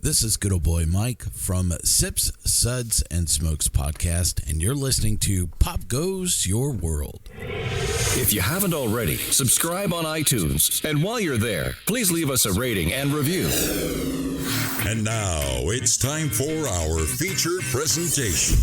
This is good old boy Mike from Sips, Suds, and Smokes podcast, and you're listening to Pop Goes Your World. If you haven't already, subscribe on iTunes. And while you're there, please leave us a rating and review. And now it's time for our feature presentation.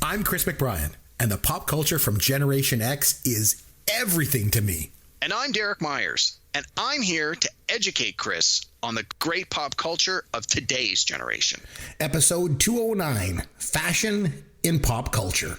I'm Chris McBrien, and the pop culture from Generation X is everything to me. And I'm Derek Myers, and I'm here to educate Chris on the great pop culture of today's generation. Episode 209, Fashion in Pop Culture.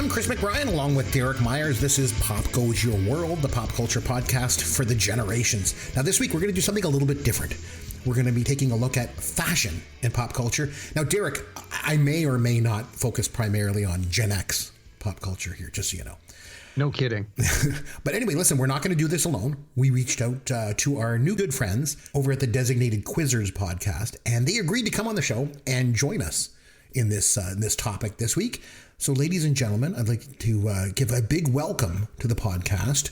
Chris McBrien along with Derek Myers. This is Pop Goes Your World, the pop culture podcast for the generations. Now this week we're going to do something a little bit different. We're going to be taking a look at fashion in pop culture. Now Derek, I may or may not focus primarily on Gen X pop culture here, just so you know. No kidding. But anyway, listen, we're not going to do this alone. We reached out to our new good friends over at the Designated Quizzers podcast, and they agreed to come on the show and join us in this topic this week. So, ladies and gentlemen, I'd like to give a big welcome to the podcast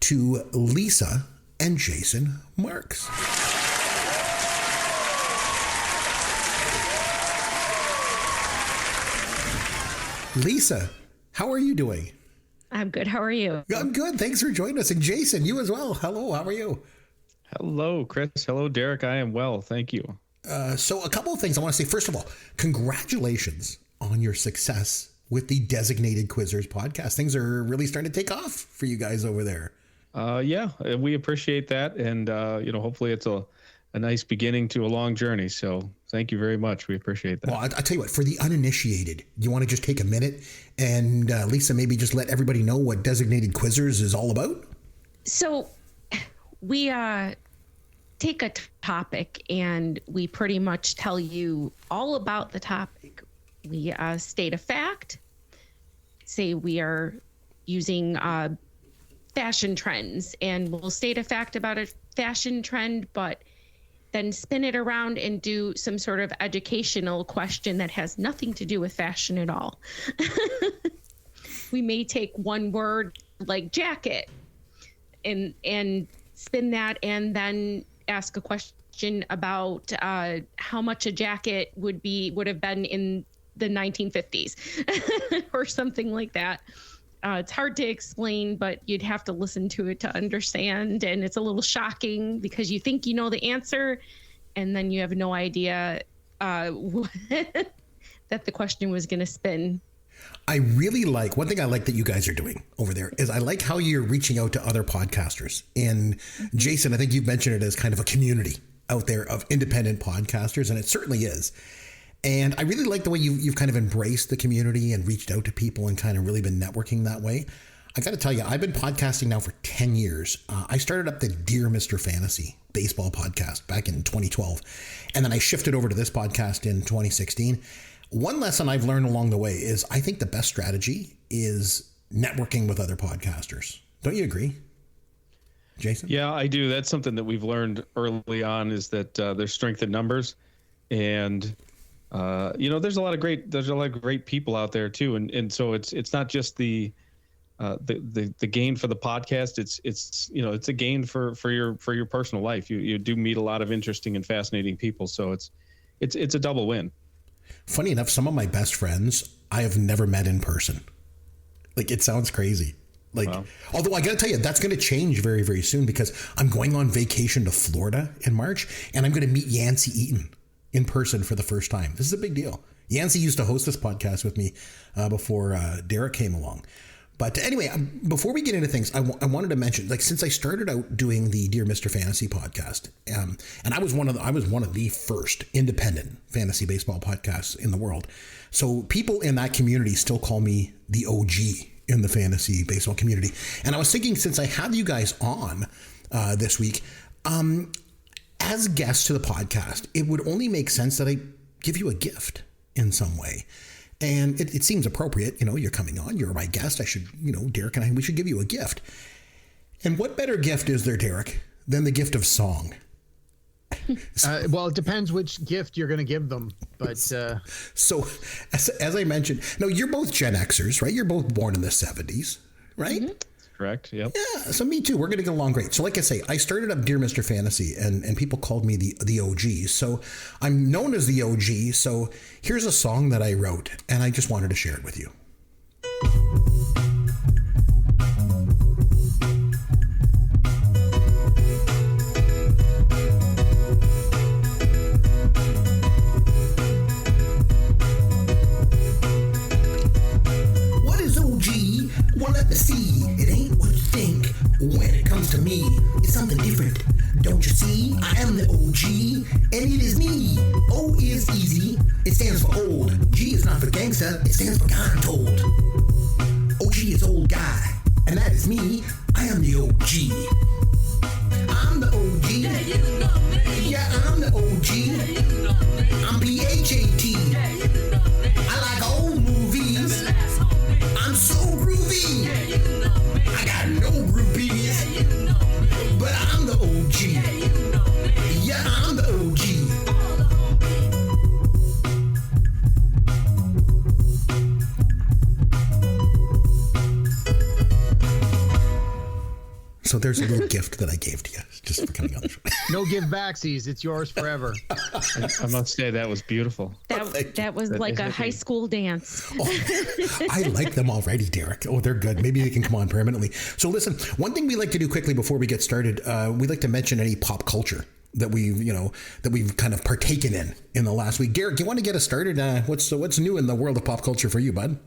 to Lisa and Jason Marks. Lisa, how are you doing? I'm good. How are you? I'm good. Thanks for joining us. And Jason, you as well. Hello. How are you? Hello, Chris. Hello, Derek. I am well. Thank you. So a couple of things I want to say. First of all, congratulations on your success with the Designated Quizzers podcast. Things are really starting to take off for you guys over there. Yeah, we appreciate that. And, hopefully it's a nice beginning to a long journey. So thank you very much. We appreciate that. Well, I'll tell you what, for the uninitiated, you want to just take a minute and Lisa, maybe just let everybody know what Designated Quizzers is all about? So we take a topic and we pretty much tell you all about the topic. We state a fact, say we are using fashion trends, and we'll state a fact about a fashion trend, but then spin it around and do some sort of educational question that has nothing to do with fashion at all. We may take one word like jacket and spin that and then ask a question about how much a jacket would have been in the 1950s or something like that. It's hard to explain, but you'd have to listen to it to understand. And it's a little shocking because you think you know the answer and then you have no idea that the question was going to spin. I really like, one thing I like that you guys are doing over there is I like how you're reaching out to other podcasters. And Jason, I think you've mentioned it as kind of a community out there of independent podcasters, and it certainly is. And I really like the way you've kind of embraced the community and reached out to people and kind of really been networking that way. I got to tell you, I've been podcasting now for 10 years. I started up the Dear Mr. Fantasy baseball podcast back in 2012. And then I shifted over to this podcast in 2016. One lesson I've learned along the way is I think the best strategy is networking with other podcasters. Don't you agree, Jason? Yeah, I do. That's something that we've learned early on is that there's strength in numbers. And there's a lot of great people out there too, and so it's not just the gain for the podcast. It's a gain for your personal life. You do meet a lot of interesting and fascinating people, so it's a double win. Funny enough, some of my best friends I have never met in person. Like, it sounds crazy. Like, wow. Although I got to tell you, that's going to change very, very soon because I'm going on vacation to Florida in March, and I'm going to meet Yancey Eaton in person for the first time. This is a big deal. Yancey used to host this podcast with me before Derek came along. But anyway, before we get into things, I wanted to mention, like, since I started out doing the Dear Mr. Fantasy podcast, and I was one of the first independent fantasy baseball podcasts in the world. So people in that community still call me the OG in the fantasy baseball community. And I was thinking, since I have you guys on this week, as guests to the podcast, it would only make sense that I give you a gift in some way. And it seems appropriate, you're coming on, you're my guest. I should, Derek and we should give you a gift. And what better gift is there, Derek, than the gift of song? Well, it depends which gift you're going to give them. But so, as I mentioned, no, you're both Gen Xers, right? You're both born in the 70s, right? Mm-hmm. Correct. Yep. Yeah. So me too. We're going to get along great. So like I say, I started up Dear Mr. Fantasy, and people called me the OG. So I'm known as the OG. So here's a song that I wrote, and I just wanted to share it with you. What is OG? Well, let me see. It ain't what you think. When it comes to me, it's something different. Don't you see? I am the OG, and it is me. O is easy. It stands for old. G is not for gangsta. It stands for God told. OG is old guy, and that is me. I am the OG. I'm the OG. Yeah, you know me. Yeah, I'm the OG. Yeah, you know me. I'm PHAT. Yeah, you know me. I like old movies. I'm so groovy. Yeah, you know me. I got no groupies. Yeah, you know me. But I'm the OG. Yeah, you know me. Yeah, I'm the OG. So there's a little gift that I gave to you just for coming on the show. no give backsies. It's yours forever. I must say that was beautiful. That was like a high school dance. I like them already, Derek. Oh, they're good. Maybe they can come on permanently. So listen, one thing we like to do quickly before we get started, we like to mention any pop culture that we've kind of partaken in the last week. Derek, you want to get us started? What's new in the world of pop culture for you, bud?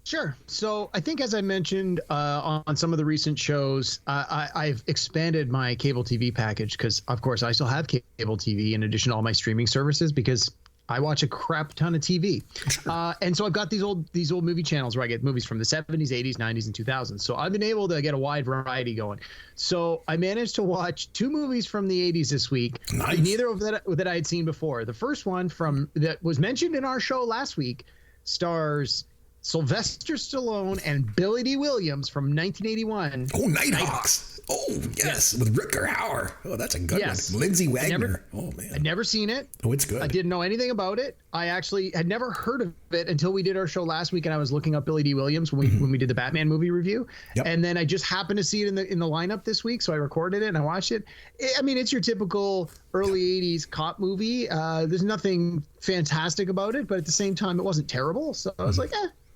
Sure. So I think, as I mentioned on some of the recent shows, I've expanded my cable TV package because, of course, I still have cable TV in addition to all my streaming services because I watch a crap ton of TV. Sure. And so I've got these old movie channels where I get movies from the 70s, 80s, 90s, and 2000s. So I've been able to get a wide variety going. So I managed to watch 2 movies from the 80s this week. Nice. Neither of that I had seen before. The first one that was mentioned in our show last week stars Sylvester Stallone and Billy D. Williams from 1981. Oh, Nighthawks. Oh, yes. With Rutger Hauer. Oh, that's a good one. Lindsay Wagner. Oh, man. I'd never seen it. Oh, it's good. I didn't know anything about it. I actually had never heard of it until we did our show last week, and I was looking up Billy D. Williams when we did the Batman movie review. Yep. And then I just happened to see it in the lineup this week, so I recorded it and I watched it. I mean, it's your typical early 80s cop movie. There's nothing fantastic about it, but at the same time, it wasn't terrible. So I was like,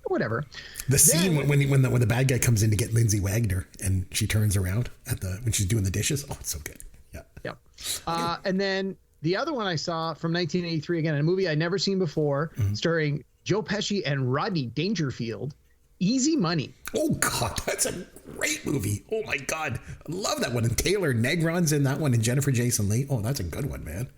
whatever. The scene when the bad guy comes in to get Lindsay Wagner and she turns around when she's doing the dishes. Oh, it's so good. Yeah. Yeah. And then the other one I saw from 1983, again, a movie I'd never seen before, starring Joe Pesci and Rodney Dangerfield, Easy Money. Oh, God, that's a great movie. Oh, my God. I love that one. And Taylor Negron's in that one, and Jennifer Jason Leigh. Oh, that's a good one, man.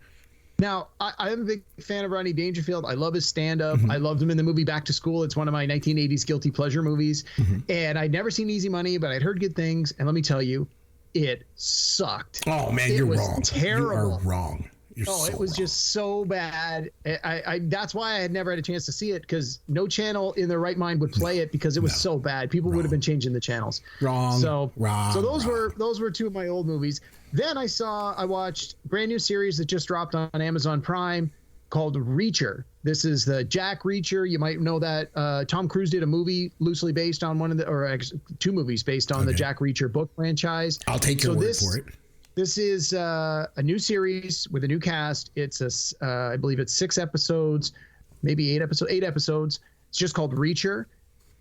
Now, I am a big fan of Rodney Dangerfield. I love his stand-up. I loved him in the movie Back to School. It's one of my 1980s guilty pleasure movies. And I'd never seen Easy Money, but I'd heard good things. And let me tell you, it sucked. Oh, man, you're wrong. Terrible. You are wrong. It was just so bad. That's why I had never had a chance to see it, because no channel in their right mind would play it because it was so bad. People would have been changing the channels. So those were 2 of my old movies. Then I watched a brand new series that just dropped on Amazon Prime called Reacher. This is the Jack Reacher. You might know that Tom Cruise did a movie loosely based on 2 movies based on the Jack Reacher book franchise. I'll take your word for it. This is a new series with a new cast. It's I believe it's 6 episodes, maybe 8 episodes. It's just called Reacher.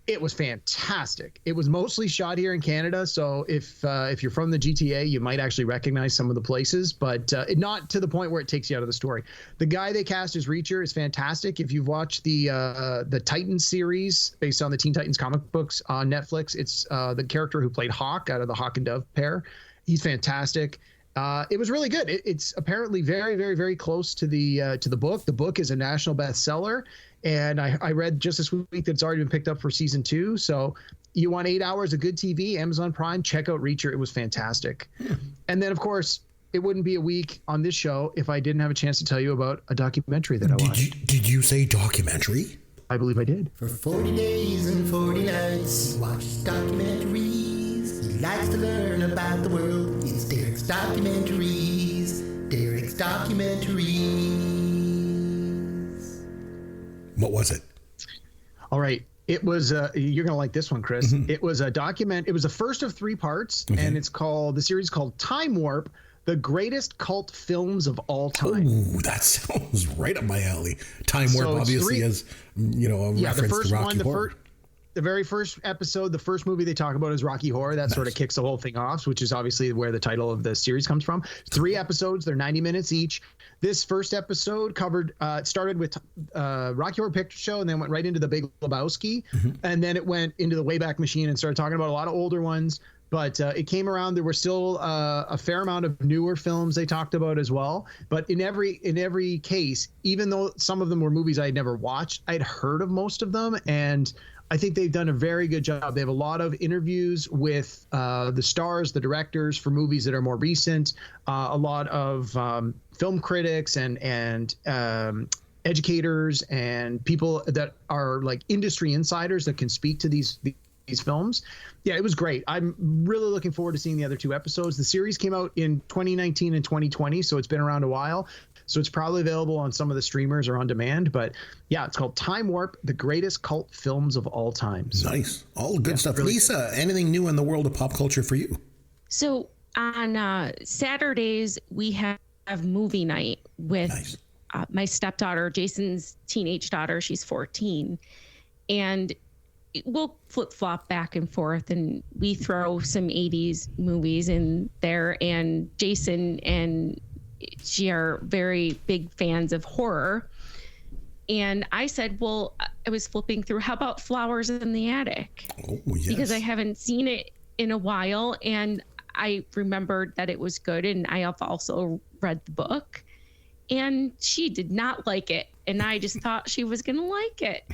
It was fantastic. It was mostly shot here in Canada, so if you're from the GTA, you might actually recognize some of the places, but not to the point where it takes you out of the story. The guy they cast as Reacher is fantastic. If you've watched the Titans series based on the Teen Titans comic books on Netflix, it's the character who played Hawk out of the Hawk and Dove pair. He's fantastic. It was really good. It's apparently very, very, very close to the book. The book is a national bestseller. And I read just this week that it's already been picked up for season 2. So you want 8 hours of good TV, Amazon Prime, check out Reacher. It was fantastic. And then, of course, it wouldn't be a week on this show if I didn't have a chance to tell you about a documentary that I watched. Did you say documentary? I believe I did. For 40 days and 40 nights, he watches documentaries. He likes to learn about the world. It's Derek's Documentaries. Derek's documentaries. What was it? All right. It was you're gonna like this one, Chris. Mm-hmm. It was a document. It was the first of 3 parts, and the series called Time Warp: The Greatest Cult Films of All Time. Oh, that sounds right up my alley. Time Warp obviously is, a reference to Rocky Horror. The very first episode, the first movie they talk about is Rocky Horror. That sort of kicks the whole thing off, which is obviously where the title of the series comes from. 3 episodes, they're 90 minutes each. This first episode covered, it started with Rocky Horror Picture Show and then went right into The Big Lebowski. Mm-hmm. And then it went into the Wayback Machine and started talking about a lot of older ones. But it came around. There were still a fair amount of newer films they talked about as well. But in every case, even though some of them were movies I had never watched, I'd heard of most of them. And I think they've done a very good job. They have a lot of interviews with the stars, the directors for movies that are more recent, a lot of film critics and educators and people that are like industry insiders that can speak to these films. Yeah, it was great. I'm really looking forward to seeing the other 2 episodes. The series came out in 2019 and 2020, so it's been around a while. So it's probably available on some of the streamers or on demand. But yeah, it's called Time Warp: The Greatest Cult Films of All Time. So, nice. All good stuff. Really Lisa, good. Anything new in the world of pop culture for you? So on Saturdays, we have movie night with my stepdaughter, Jason's teenage daughter. She's 14. And we'll flip-flop back and forth, and we throw some 80s movies in there. And Jason and she are very big fans of horror. And I said, well, I was flipping through, how about Flowers in the Attic? Oh, yes. Because I haven't seen it in a while, and I remembered that it was good, and I have also read the book. And she did not like it, and I just thought she was going to like it.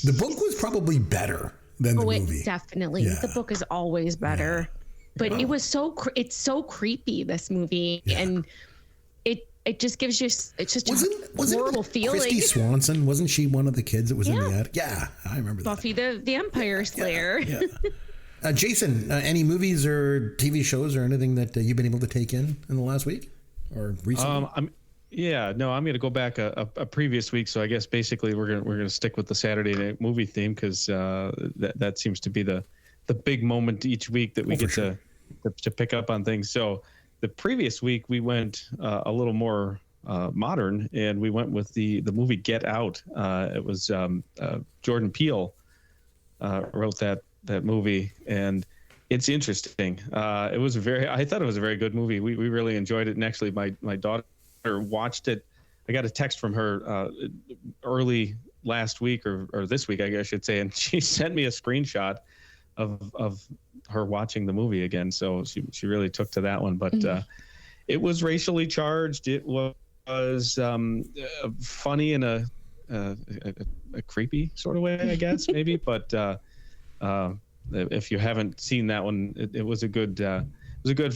The book was probably better than the movie. Definitely. Yeah. The book is always better. Yeah. But it was it's so creepy, this movie, and it just gives you wasn't horrible feeling. Christy Swanson, wasn't she one of the kids that was in the attic? Yeah, I remember that. Buffy the Vampire Slayer. Yeah. Jason, any movies or TV shows or anything that you've been able to take in the last week or recently? I'm going to go back a previous week. So I guess basically we're gonna stick with the Saturday night movie theme because that seems to be the big moment each week that we get to pick up on things. So the previous week we went a little more modern, and we went with the movie Get Out. It was Jordan Peele wrote that movie, and it's interesting. I thought it was a very good movie. We really enjoyed it, and actually my daughter watched it. I got a text from her early last week or this week, I guess I should say, and she sent me a screenshot of her watching the movie again. So she really took to that one, but it was racially charged. It was funny in a creepy sort of way, I guess, maybe. But if you haven't seen that one, it was a good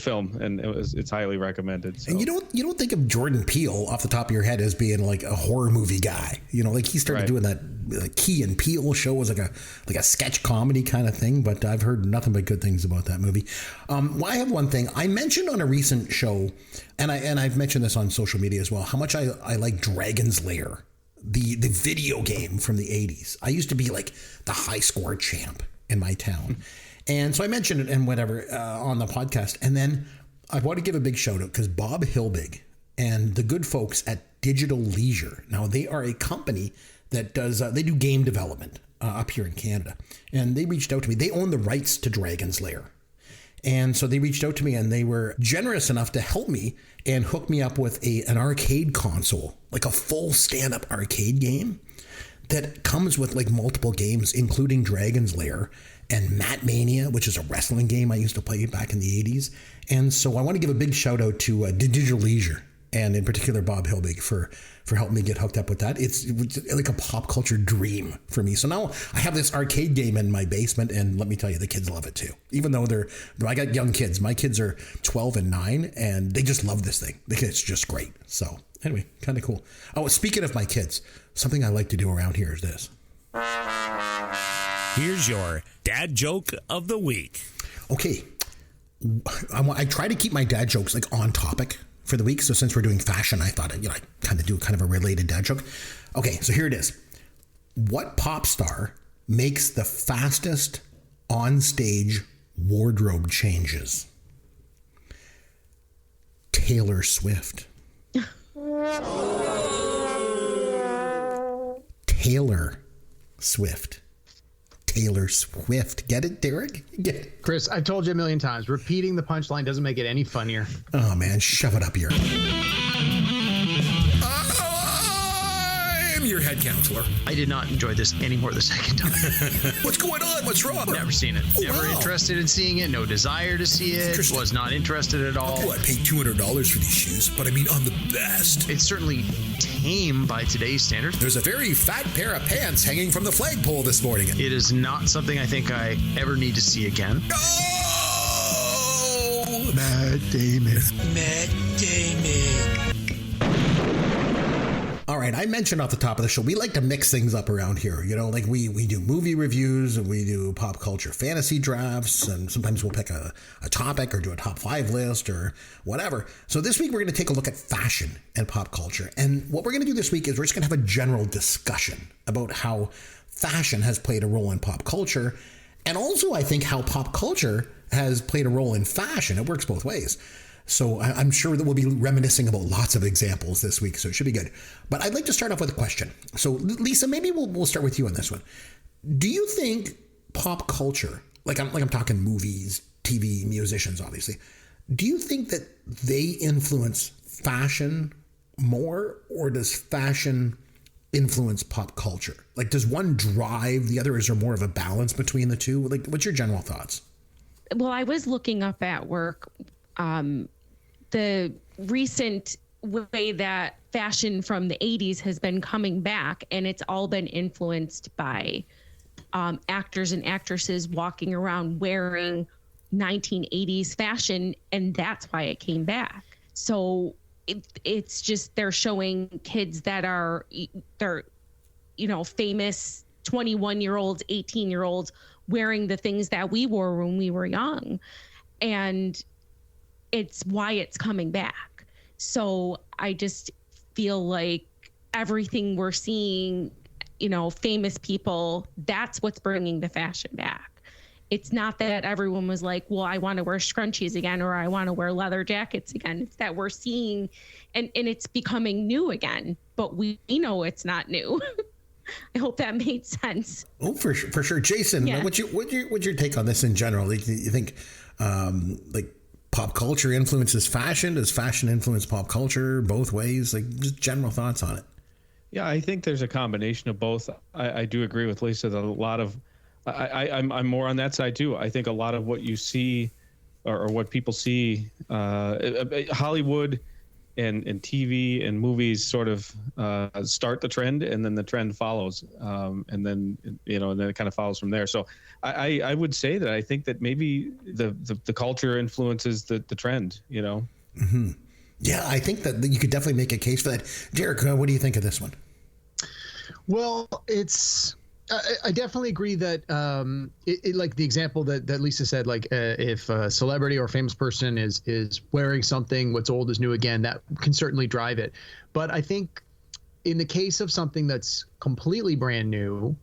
film, and it's highly recommended. So. And you don't think of Jordan Peele off the top of your head as being like a horror movie guy. Like he started doing that Key and Peele show was like a sketch comedy kind of thing. But I've heard nothing but good things about that movie. Well, I have one thing I mentioned on a recent show, and I've mentioned this on social media as well, how much I like Dragon's Lair, the video game from the 80s. I used to be like the high score champ in my town. And so I mentioned it and whatever on the podcast. And then I want to give a big shout out because Bob Hilbig and the good folks at Digital Leisure. Now, they are a company that does, they do game development up here in Canada. And they reached out to me. They own the rights to Dragon's Lair. And so they reached out to me, and they were generous enough to help me and hook me up with an arcade console, like a full stand-up arcade game that comes with like multiple games, including Dragon's Lair and Mat Mania, which is a wrestling game I used to play back in the 80s. And so I want to give a big shout out to Digital Leisure, and in particular Bob Hilbig for helping me get hooked up with that. It's like a pop culture dream for me. So now I have this arcade game in my basement, and let me tell you, the kids love it too. Even though I got young kids. My kids are 12 and 9, and they just love this thing. It's just great. So anyway, kind of cool. Oh, speaking of my kids, something I like to do around here is this. Here's your dad joke of the week. Okay. I try to keep my dad jokes like on topic for the week. So since we're doing fashion, I thought I'd kind of do kind of a related dad joke. Okay, so here it is. What pop star makes the fastest on-stage wardrobe changes? Taylor Swift. Taylor Swift. Taylor Swift. Get it, Derek? Get it? Chris, I've told you a million times, repeating the punchline doesn't make it any funnier. Oh, man, shove it up your... I'm your head counselor. I did not enjoy this anymore the second time. What's going on? What's wrong? Never seen it. Never interested in seeing it. No desire to see it. Was not interested at all. Oh, I paid $200 for these shoes, but I mean on the best. It's certainly tame by today's standards. There's a very fat pair of pants hanging from the flagpole this morning. It is not something I think I ever need to see again. Oh! Matt Damon. Matt Damon. All right, I mentioned off the top of the show, we like to mix things up around here. Like we do movie reviews and we do pop culture fantasy drafts, and sometimes we'll pick a topic or do a top 5 list or whatever. So this week we're going to take a look at fashion and pop culture. And what we're going to do this week is we're just going to have a general discussion about how fashion has played a role in pop culture, and also I think how pop culture has played a role in fashion. It works both ways. So I'm sure that we'll be reminiscing about lots of examples this week, so it should be good. But I'd like to start off with a question. So Lisa, maybe we'll start with you on this one. Do you think pop culture, like I'm talking movies, TV, musicians, obviously, do you think that they influence fashion more, or does fashion influence pop culture? Like, does one drive the other? Is there more of a balance between the two? Like, what's your general thoughts? Well, I was looking up at work the recent way that fashion from the 80s has been coming back, and it's all been influenced by actors and actresses walking around wearing 1980s fashion, and that's why it came back. So it's just they're showing kids that are famous 21-year-olds, 18-year-olds wearing the things that we wore when we were young, and it's why it's coming back. So I just feel like everything we're seeing, famous people, that's what's bringing the fashion back. It's not that everyone was like, well, I want to wear scrunchies again, or I want to wear leather jackets again. It's that we're seeing, and it's becoming new again, but we know it's not new. I hope that made sense. Oh, for sure. Jason, yeah. What's your take on this in general? Like, you think, pop culture influences fashion? Does fashion influence pop culture both ways? Like, just general thoughts on it. Yeah, I think there's a combination of both. I do agree with Lisa that a lot of, I'm more on that side too. I think a lot of what you see or what people see, Hollywood and TV and movies sort of start the trend, and then the trend follows, and then it kind of follows from there. So I would say that I think that maybe the culture influences the trend. Mm-hmm. Yeah, I think that you could definitely make a case for that. Derek, what do you think of this one? Well, I definitely agree that like the example that Lisa said, like if a celebrity or famous person is wearing something, what's old is new again, that can certainly drive it. But I think in the case of something that's completely brand new,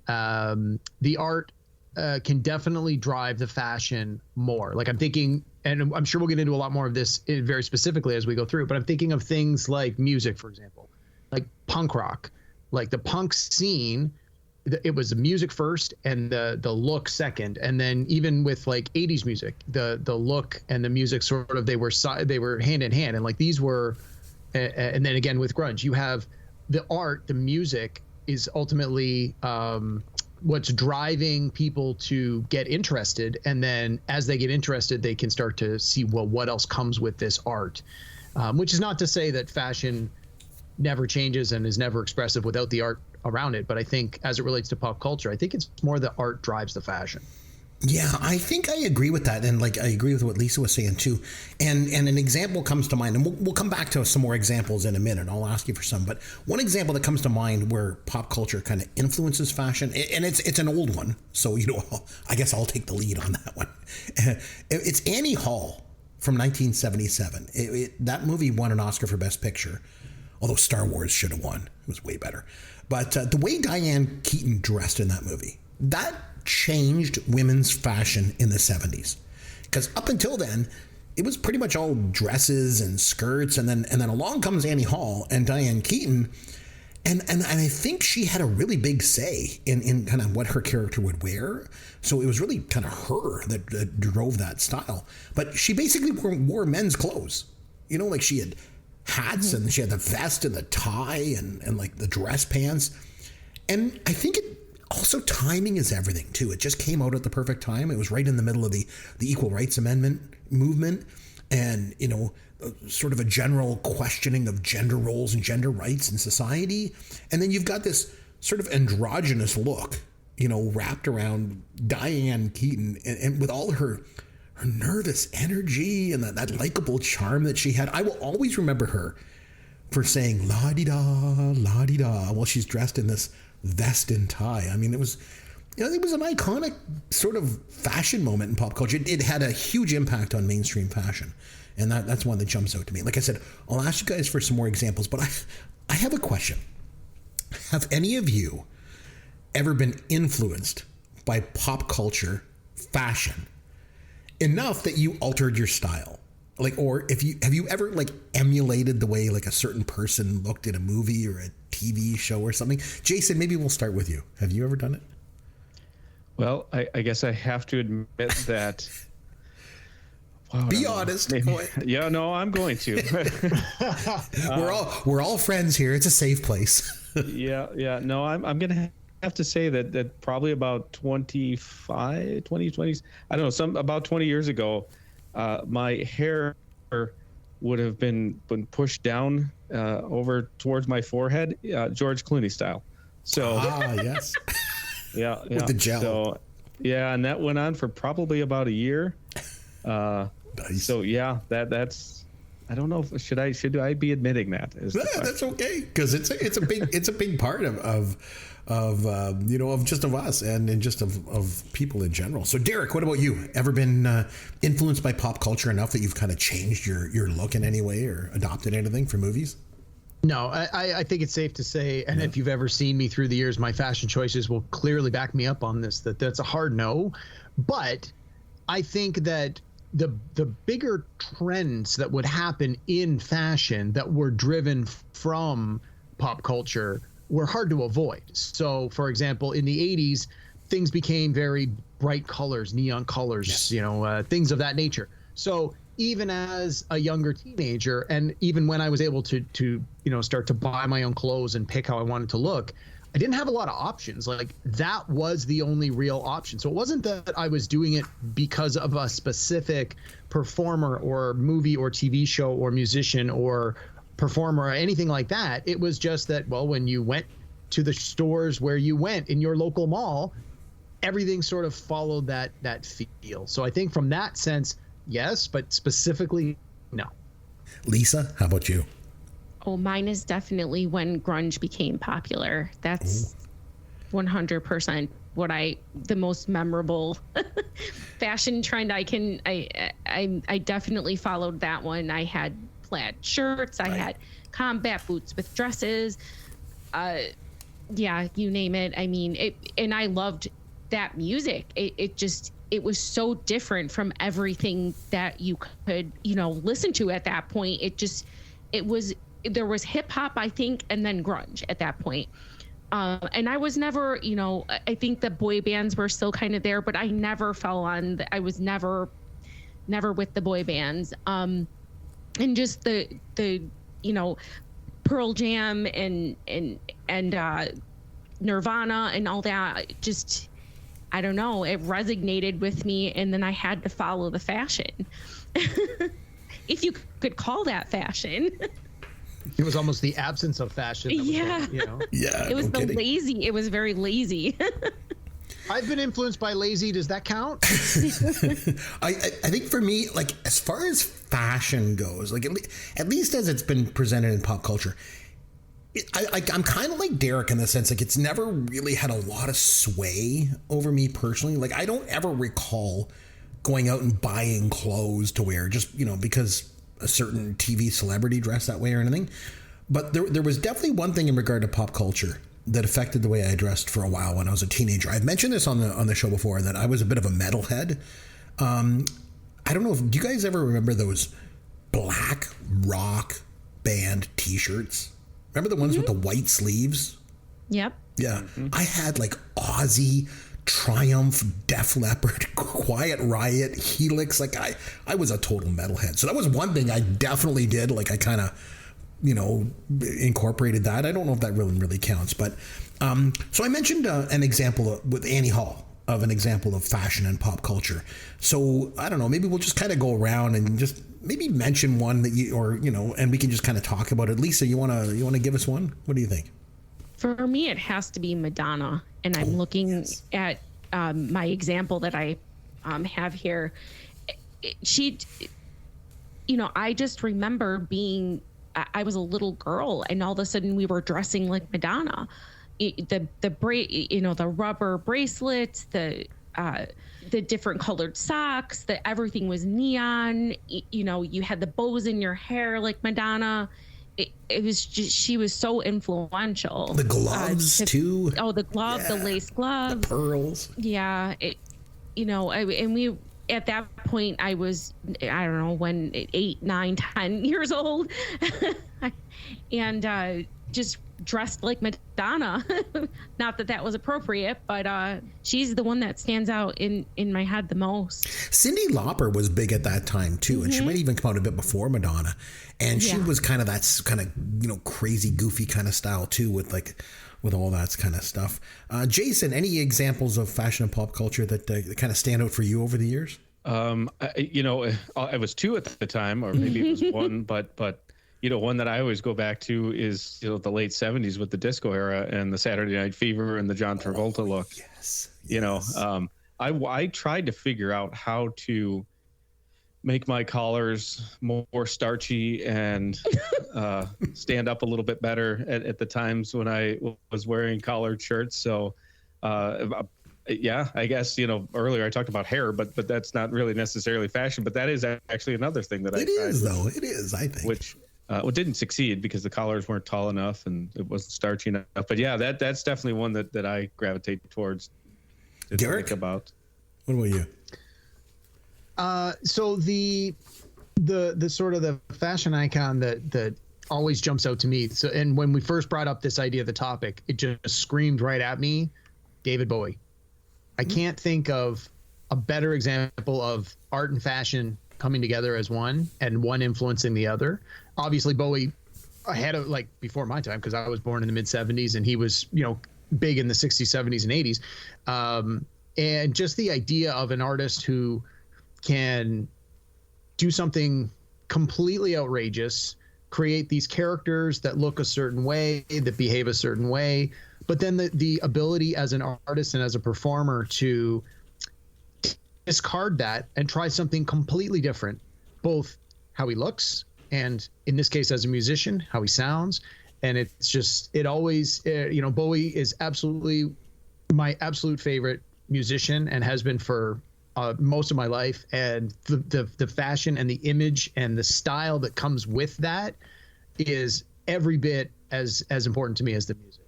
the art can definitely drive the fashion more. Like I'm thinking, and I'm sure we'll get into a lot more of this very specifically as we go through, but I'm thinking of things like music, for example, like punk rock, like the punk scene. It was the music first and the look second, and then even with like 80s music, the look and the music sort of they were hand in hand, and like these were, and then again with grunge, you have the art, the music is ultimately what's driving people to get interested, and then as they get interested, they can start to see, well, what else comes with this art, which is not to say that fashion never changes and is never expressive without the art around it. But I think as it relates to pop culture, I think it's more the art drives the fashion. Yeah, I think I agree with that. And like, I agree with what Lisa was saying too. And an example comes to mind, and we'll come back to some more examples in a minute. I'll ask you for some, but one example that comes to mind where pop culture kind of influences fashion, and it's an old one. So, I guess I'll take the lead on that one. It's Annie Hall. from 1977. That movie won an Oscar for Best Picture, although Star Wars should have won. It was way better. But the way Diane Keaton dressed in that movie, that changed women's fashion in the 70s. Because up until then, it was pretty much all dresses and skirts, and then along comes Annie Hall and Diane Keaton, and I think she had a really big say in kind of what her character would wear. So it was really kind of her that drove that style. But she basically wore men's clothes. You know, like she had hats and she had the vest and the tie and like the dress pants. And I think also timing is everything too. It just came out at the perfect time. It was right in the middle of the Equal Rights Amendment movement, and sort of a general questioning of gender roles and gender rights in society. And then you've got this sort of androgynous look, wrapped around Diane Keaton, and with all her nervous energy and that likable charm that she had. I will always remember her for saying la-di-da while she's dressed in this vest and tie. I mean, it was an iconic sort of fashion moment in pop culture. It had a huge impact on mainstream fashion. And that's one that jumps out to me. Like I said, I'll ask you guys for some more examples, but I have a question. Have any of you ever been influenced by pop culture fashion enough that you altered your style? Or have you ever emulated the way a certain person looked in a movie or a TV show or something? Jason, maybe we'll start with you. Have you ever done it? Well, I guess I have to admit that. Wow, Be honest. Yeah, no, I'm going to. We're all friends here. It's a safe place. Yeah. No, I'm gonna have to say that probably about 20, I don't know, about 20 years ago, my hair would have been pushed down over towards my forehead, George Clooney style. So yes. Yeah. With the gel. So, yeah, and that went on for probably about a year. Nice. So yeah, that's. I don't know. Should I be admitting that? That's okay, because it's a big part of just of us and just of people in general. So Derek, what about you? Ever been influenced by pop culture enough that you've kind of changed your look in any way or adopted anything for movies? No, I think it's safe to say, and if you've ever seen me through the years, my fashion choices will clearly back me up on this, that's a hard no. But I think that the bigger trends that would happen in fashion that were driven from pop culture were hard to avoid. So, for example, in the 80s, things became very bright colors, neon colors, yes. Things of that nature. So even as a younger teenager, and even when I was able to start to buy my own clothes and pick how I wanted to look, I didn't have a lot of options. That was the only real option. So it wasn't that I was doing it because of a specific performer or movie or TV show or musician or performer or anything like that. It was just that, well, when you went to the stores where you went in your local mall, everything sort of followed that feel. So I think from that sense, yes, but specifically, no. Lisa, how about you? Oh, mine is definitely when grunge became popular. That's 100% the most memorable fashion trend I definitely followed that one. I had plaid shirts, I had combat boots with dresses. Yeah, you name it. I mean, and I loved that music. It was so different from everything that you could, listen to at that point. There was hip hop, I think, and then grunge at that point. And I was never, I think the boy bands were still kind of there, but I never fell on, I was never with the boy bands. And just the Pearl Jam and Nirvana and all that, just, I don't know, it resonated with me, and then I had to follow the fashion. If you could call that fashion. It was almost the absence of fashion. Yeah. Yeah. It was lazy. It was very lazy. I've been influenced by lazy. Does that count? I think for me, as far as fashion goes, at least as it's been presented in pop culture, I'm kind of like Derek in the sense, it's never really had a lot of sway over me personally. I don't ever recall going out and buying clothes to wear just, because a certain TV celebrity dressed that way or anything. But there was definitely one thing in regard to pop culture that affected the way I dressed for a while when I was a teenager. I've mentioned this on the show before, that I was a bit of a metalhead. I don't know do you guys ever remember those black rock band t-shirts? Remember the ones with the white sleeves? Yep. Yeah. I had like Ozzy, Triumph, Def Leppard, Quiet Riot, Helix. Like I was a total metalhead. So that was one thing I definitely did. Like I kind of, incorporated that. I don't know if that really counts, but so I mentioned an example with Annie Hall of an example of fashion and pop culture. So I don't know, maybe we'll just kind of go around and just maybe mention one that and we can just kind of talk about it. Lisa, you want to give us one? What do you think? For me, it has to be Madonna. And I'm looking at my example that I have here. She, I just remember I was a little girl, and all of a sudden we were dressing like Madonna. The rubber bracelets, the different colored socks, everything was neon. You had the bows in your hair like Madonna. It was just, she was so influential. The gloves too. Oh, the glove, the lace gloves, the pearls. Yeah, and we. At that point, I was, I don't know, 8, 9, 10 years old, and just dressed like Madonna. Not that was appropriate, but she's the one that stands out in my head the most. Cyndi Lauper was big at that time too, and she might even come out a bit before Madonna. And she was kind of that kind of crazy, goofy kind of style too, with all that kind of stuff. Jason, any examples of fashion and pop culture that kind of stand out for you over the years? I was 2 at the time, or maybe it was 1, but one that I always go back to is the late 70s with the disco era and the Saturday Night Fever and the John Travolta look. Yes. I tried to figure out how to make my collars more starchy and stand up a little bit better at the times when I was wearing collared shirts. So, I guess, earlier I talked about hair, but that's not really necessarily fashion, but that is actually another thing that I tried. It is, I think. Which didn't succeed because the collars weren't tall enough and it wasn't starchy enough. But yeah, that's definitely one that I gravitate towards to Garrick? think about. What about you? So the sort of the fashion icon that always jumps out to me. So, and when we first brought up this idea of the topic, it just screamed right at me, David Bowie. I can't think of a better example of art and fashion coming together as one and one influencing the other. Obviously, Bowie ahead of before my time, because I was born in the mid 70s and he was, big in the 60s, 70s and 80s. And just the idea of an artist who can do something completely outrageous, create these characters that look a certain way, that behave a certain way, but then the ability as an artist and as a performer to discard that and try something completely different, both how he looks and in this case as a musician, how he sounds. And it's just, it always, Bowie is absolutely my absolute favorite musician and has been for most of my life. And the fashion and the image and the style that comes with that is every bit as important to me as the music.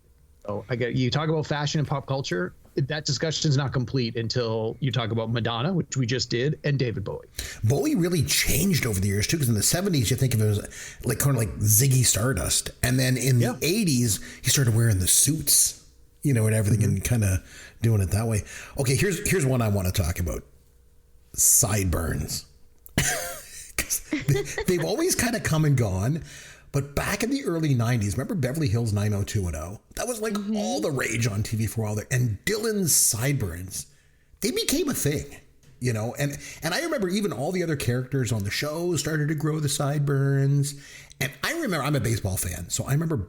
So you talk about fashion and pop culture, that discussion is not complete until you talk about Madonna, which we just did, and David Bowie. Bowie really changed over the years too, because in the 70s you think of it as kind of like Ziggy Stardust, and then in the 80s he started wearing the suits, and everything, and kind of doing it that way. Okay, here's one I want to talk about: sideburns. They've always kind of come and gone. But back in the early 90s, remember Beverly Hills 90210? That was all the rage on TV for a while there. And Dylan's sideburns, they became a thing, And I remember even all the other characters on the show started to grow the sideburns. And I remember, I'm a baseball fan, so I remember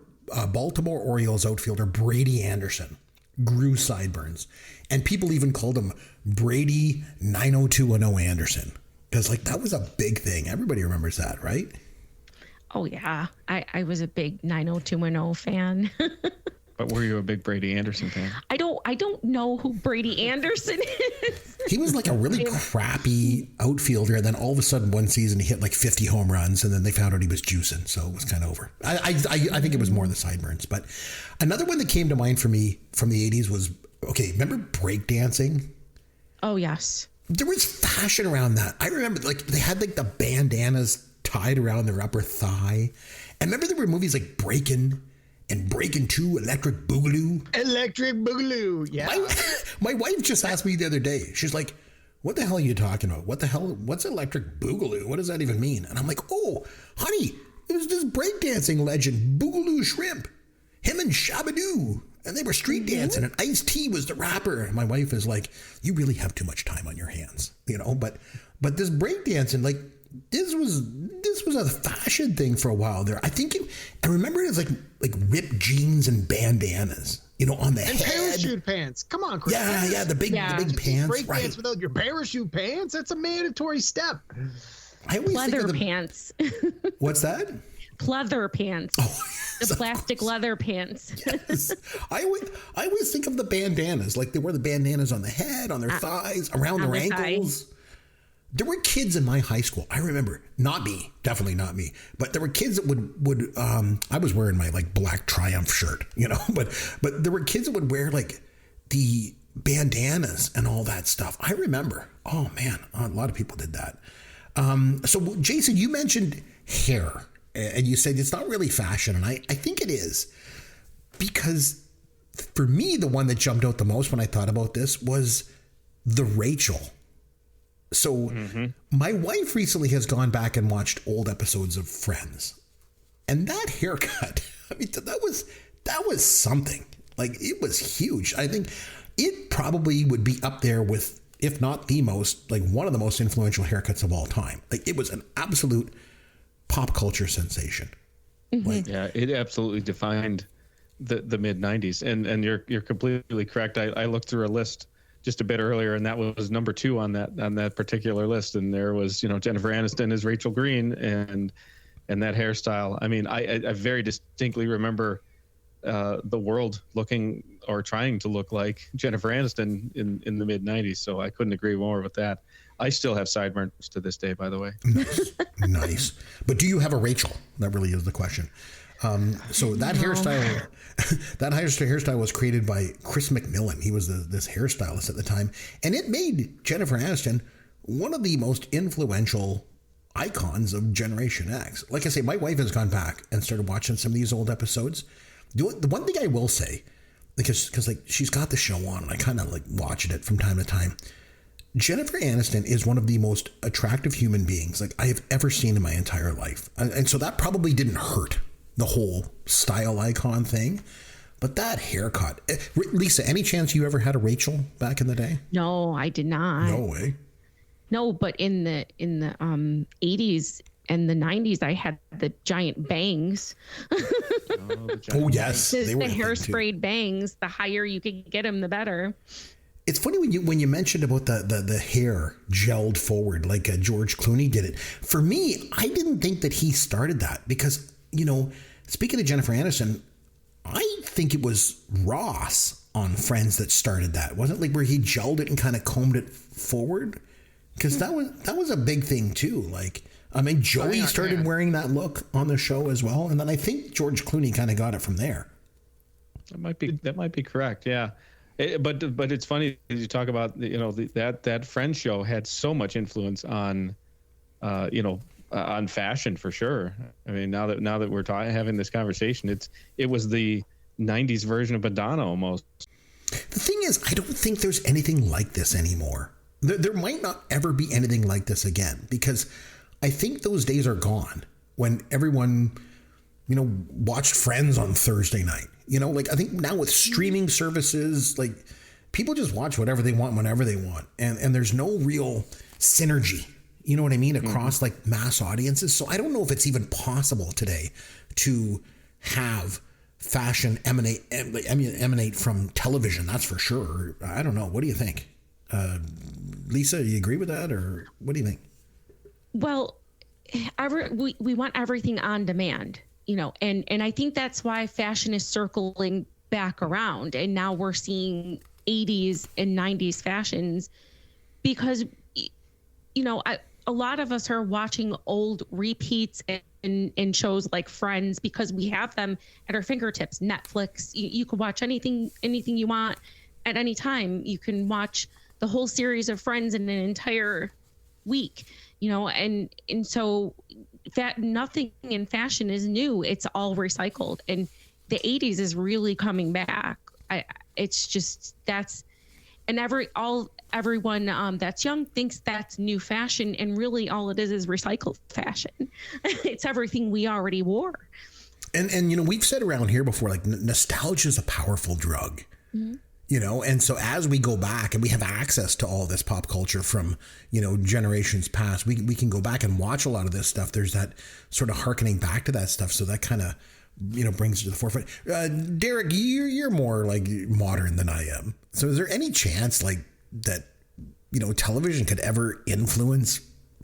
Baltimore Orioles outfielder Brady Anderson grew sideburns. And people even called him Brady 90210 Anderson. Because that was a big thing. Everybody remembers that, right? Oh, yeah. I was a big 90210 fan. But were you a big Brady Anderson fan? I don't know who Brady Anderson is. He was like a really crappy outfielder, and then all of a sudden one season he hit like 50 home runs, and then they found out he was juicing, so it was kind of over. I think it was more the sideburns. But another one that came to mind for me from the 80s was, okay, remember breakdancing? Oh, yes. There was fashion around that. I remember like they had like the bandanas tied around their upper thigh. And remember there were movies like Breakin' and Breakin' 2, Electric Boogaloo. Electric Boogaloo, yeah. My wife just asked me the other day. She's like, what the hell are you talking about? What's Electric Boogaloo? What does that even mean? And I'm like, oh, honey, it was this breakdancing legend, Boogaloo Shrimp. Him and Shabadoo. And they were street dancing, and Ice-T was the rapper. And my wife is like, you really have too much time on your hands, you know? But this breakdancing, like, this was a fashion thing for a while there. I remember it as like ripped jeans and bandanas, you know, on the head. And parachute pants. Come on, Chris. Yeah, the big pants. Break right. dance without your parachute pants? That's a mandatory step. I always leather think of pants. What's that? Pleather pants. Oh, the plastic leather pants. Yes. I always think of the bandanas, like they wear the bandanas on the head, on their thighs, around their ankles. Thigh. There were kids in my high school. I remember, not me, definitely not me, but there were kids that would I was wearing my like black Triumph shirt, you know, but there were kids that would wear like the bandanas and all that stuff. I remember. Oh man, a lot of people did that. So Jason, you mentioned hair. And you said it's not really fashion, and I think it is, because for me, the one that jumped out the most when I thought about this was the Rachel. So my wife recently has gone back and watched old episodes of Friends, and that haircut, I mean, that was something. Like, it was huge. I think it probably would be up there with, if not the most, like one of the most influential haircuts of all time. Like, it was an absolute pop culture sensation. Like, yeah, it absolutely defined the mid 90s. And you're completely correct. I looked through a list just a bit earlier, and that was number 2 on that particular list. And there was, you know, Jennifer Aniston as Rachel Green and that hairstyle. I mean, I very distinctly remember the world looking or trying to look like Jennifer Aniston in the mid 90s. So I couldn't agree more with that. I still have sideburns to this day, by the way. Nice. But do you have a Rachel? That really is the question. So that hairstyle was created by Chris McMillan. He was this hairstylist at the time, and it made Jennifer Aniston one of the most influential icons of Generation X. Like I say, my wife has gone back and started watching some of these old episodes. The one thing I will say, because like she's got the show on, and I kind of like watching it from time to time. Jennifer Aniston is one of the most attractive human beings like I have ever seen in my entire life. And so that probably didn't hurt the whole style icon thing. But that haircut. Lisa, any chance you ever had a Rachel back in the day? No, I did not. No way. No, but in the 80s and the 90s, I had the giant bangs. Oh, yes. The hairsprayed bangs. The higher you could get them, the better. It's funny when you mentioned about the hair gelled forward like George Clooney did it. For me, I didn't think that he started that because, you know, speaking of Jennifer Aniston, I think it was Ross on Friends that started that. Wasn't it like where he gelled it and kind of combed it forward? Because that was a big thing too. Like, I mean, Joey started wearing that look on the show as well, and then I think George Clooney kind of got it from there. That might be correct. Yeah. But it's funny you talk about, you know, that Friends show had so much influence on, on fashion for sure. I mean, now that we're having this conversation, it was the 90s version of Madonna almost. The thing is, I don't think there's anything like this anymore. There might not ever be anything like this again, because I think those days are gone when everyone, you know, watched Friends on Thursday night. You know, like I think now with streaming services, like people just watch whatever they want whenever they want. And there's no real synergy, you know what I mean, across like mass audiences. So I don't know if it's even possible today to have fashion emanate from television. That's for sure. I don't know. What do you think? Lisa, do you agree with that, or what do you think? Well, we want everything on demand. You know, and I think that's why fashion is circling back around, and now we're seeing 80s and 90s fashions because, you know, a lot of us are watching old repeats and shows like Friends because we have them at our fingertips. Netflix, you can watch anything you want at any time. You can watch the whole series of Friends in an entire week, you know, and so that nothing in fashion is new. It's all recycled, and the 80s is really coming back. It's just and everyone that's young thinks that's new fashion, and really all it is recycled fashion. It's everything we already wore. And you know, we've said around here before, like nostalgia is a powerful drug. Mm-hmm. You know, and so as we go back and we have access to all this pop culture from, you know, generations past, we can go back and watch a lot of this stuff. There's that sort of hearkening back to that stuff. So that kind of, you know, brings it to the forefront. Derek, you're more like modern than I am. So is there any chance like that, you know, television could ever influence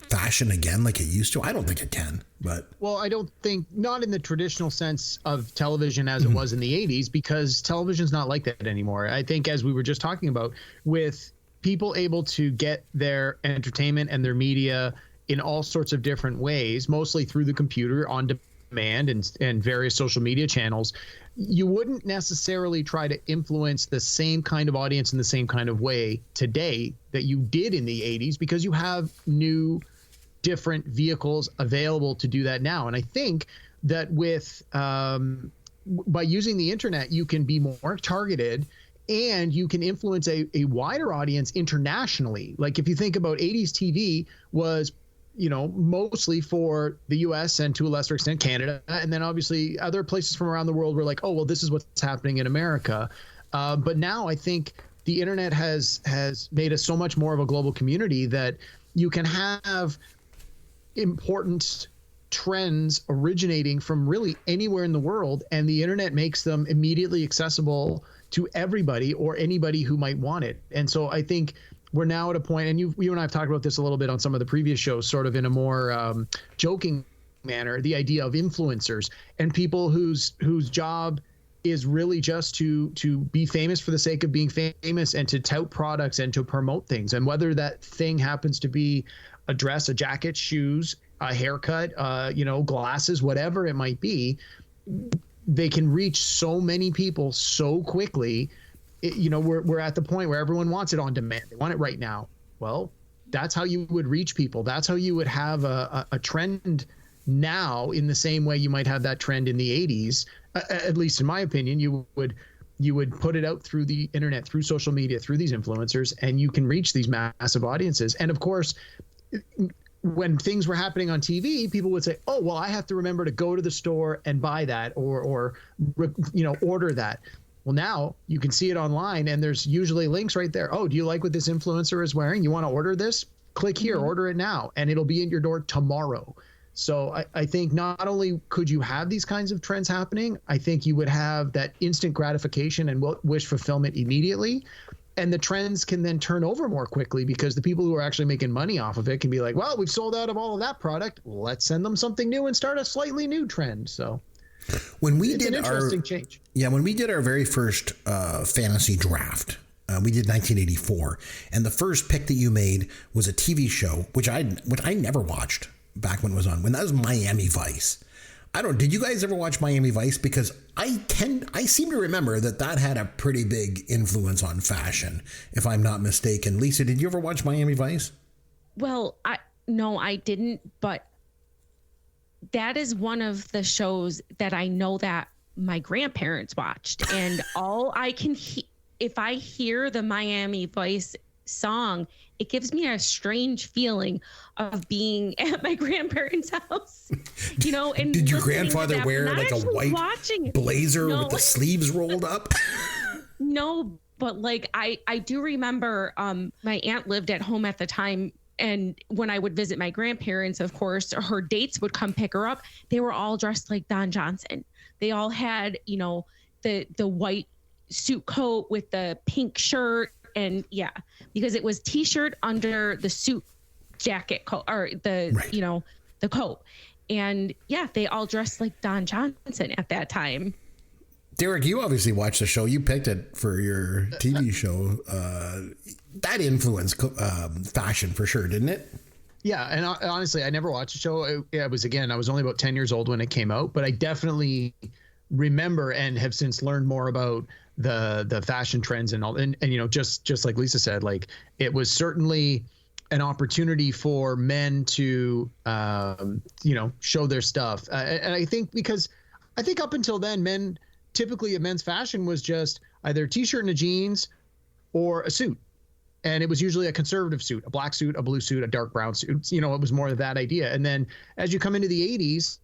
fashion again like it used to? I don't think it can, but. Well, I don't think, not in the traditional sense of television as it was in the 80s, because television's not like that anymore. I think, as we were just talking about, with people able to get their entertainment and their media in all sorts of different ways, mostly through the computer on demand and various social media channels, you wouldn't necessarily try to influence the same kind of audience in the same kind of way today that you did in the 80s, because you have new, different vehicles available to do that now. And I think that with by using the internet, you can be more targeted and you can influence a wider audience internationally. Like if you think about 80s TV was, you know, mostly for the US and to a lesser extent Canada, and then obviously other places from around the world were like, oh, well, this is what's happening in America. But now I think the internet has made us so much more of a global community that you can have important trends originating from really anywhere in the world, and the internet makes them immediately accessible to everybody or anybody who might want it. And so I think we're now at a point, and you and I have talked about this a little bit on some of the previous shows, sort of in a more joking manner, the idea of influencers and people whose job is really just to be famous for the sake of being famous and to tout products and to promote things. And whether that thing happens to be a dress, a jacket, shoes, a haircut, you know, glasses, whatever it might be, they can reach so many people so quickly. You know, we're at the point where everyone wants it on demand. They want it right now. Well, that's how you would reach people. That's how you would have a trend now, in the same way you might have that trend in the 80s. At least in my opinion, you would put it out through the internet, through social media, through these influencers, and you can reach these massive audiences. And of course, when things were happening on TV, people would say, oh, well, I have to remember to go to the store and buy that or you know, order that. Well, now you can see it online, and there's usually links right there. Oh, do you like what this influencer is wearing? You want to order this? Click here, order it now, and it'll be in your door tomorrow. So I think not only could you have these kinds of trends happening, I think you would have that instant gratification and wish fulfillment immediately. And the trends can then turn over more quickly, because the people who are actually making money off of it can be like, well, we've sold out of all of that product. Let's send them something new and start a slightly new trend. So when we it's did an interesting change. Yeah, when we did our very first fantasy draft, we did 1984, and the first pick that you made was a TV show, which I never watched back when it was on. When that was Miami Vice. Did you guys ever watch Miami Vice? Because I seem to remember that had a pretty big influence on fashion, if I'm not mistaken. Lisa, did you ever watch Miami Vice? Well, no, I didn't, but that is one of the shows that I know that my grandparents watched, and all I can if I hear the Miami Vice song, it gives me a strange feeling of being at my grandparents' house, you know. And did your grandfather wear like a white blazer with the sleeves rolled up? No, but like I do remember my aunt lived at home at the time, and when I would visit my grandparents, of course, her dates would come pick her up. They were all dressed like Don Johnson. They all had, you know, the white suit coat with the pink shirt. And yeah, because it was t-shirt under the suit jacket coat, or the, right, you know, the coat. And yeah, they all dressed like Don Johnson at that time. Derek, you obviously watched the show. You picked it for your TV show. That influenced fashion for sure, didn't it? Yeah, and honestly, I never watched the show. I was only about 10 years old when it came out, but I definitely remember and have since learned more about the fashion trends and all. And you know, just like Lisa said, like it was certainly an opportunity for men to show their stuff. And I think because I think up until then, typically men's fashion was just either a t-shirt and a jeans or a suit. And it was usually a conservative suit, a black suit, a blue suit, a dark brown suit. You know, it was more of that idea. And then as you come into the 80s,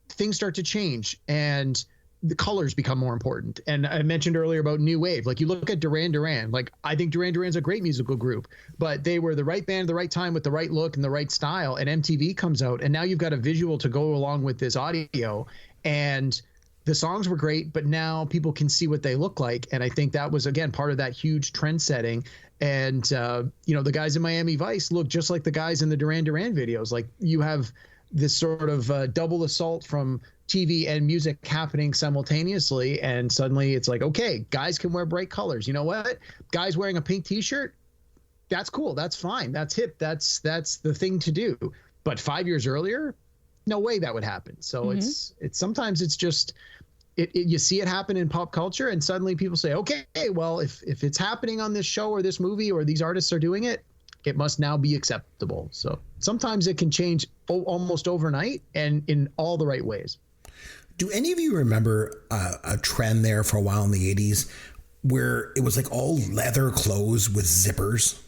things start to change and the colors become more important. And I mentioned earlier about new wave. Like you look at Duran Duran, like I think Duran Duran's a great musical group, but they were the right band at the right time with the right look and the right style. And MTV comes out and now you've got a visual to go along with this audio. And the songs were great, but now people can see what they look like. And I think that was, again, part of that huge trend setting. And, the guys in Miami Vice look just like the guys in the Duran Duran videos. Like you have this sort of double assault from TV and music happening simultaneously. And suddenly it's like, okay, guys can wear bright colors. You know what? Guys wearing a pink T-shirt, that's cool. That's fine. That's hip. That's the thing to do. But 5 years earlier, no way that would happen. So it's sometimes it's just you see it happen in pop culture and suddenly people say, okay, well, if it's happening on this show or this movie or these artists are doing it, it must now be acceptable. So sometimes it can change almost overnight and in all the right ways. Do any of you remember a trend there for a while in the 80s where it was like all leather clothes with zippers?